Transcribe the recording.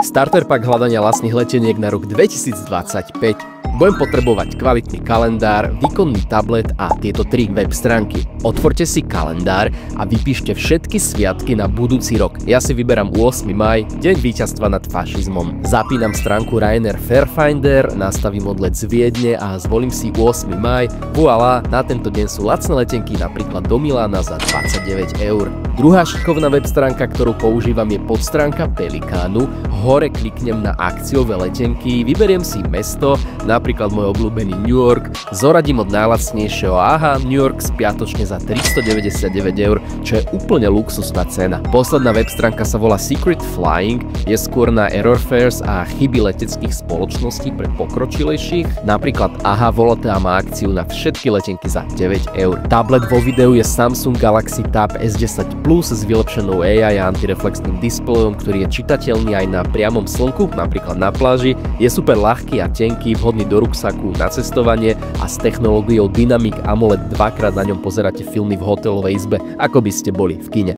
Starter pack hľadania lacných leteniek na rok 2025. Budem potrebovať kvalitný kalendár, výkonný tablet a tieto 3 web stránky. Otvorte si kalendár a vypíšte všetky sviatky na budúci rok. Ja si vyberám 8. maj, deň víťazstva nad fašizmom. Zapínam stránku Ryanair Fairfinder, nastavím odlet z Viedne a zvolím si 8. maj. Voilà, na tento deň sú lacné letenky napríklad do Milána za 29 eur. Druhá šikovná web stránka, ktorú používam, je podstránka Pelikánu. Hore kliknem na akciové letenky, vyberiem si mesto, napríklad môj obľúbený New York, zoradím od najlacnejšieho. Aha, New York spiatočne za 399 eur, čo je úplne luxusná cena. Posledná web stránka sa volá Secret Flying, je skôr na errorfares a chyby leteckých spoločností pre pokročilejších. Napríklad AHA Volotea má akciu na všetky letenky za 9 eur. Tablet vo videu je Samsung Galaxy Tab S10 Plus s vylepšenou AI a antireflexným displejom, ktorý je čitateľný aj na priamom slnku, napríklad na pláži. Je super ľahký a tenký, vhodný do ruksaku na cestovanie a s technológiou Dynamic AMOLED dvakrát na ňom pozeráte filmy v hotelovej izbe, ako by ste boli v kine.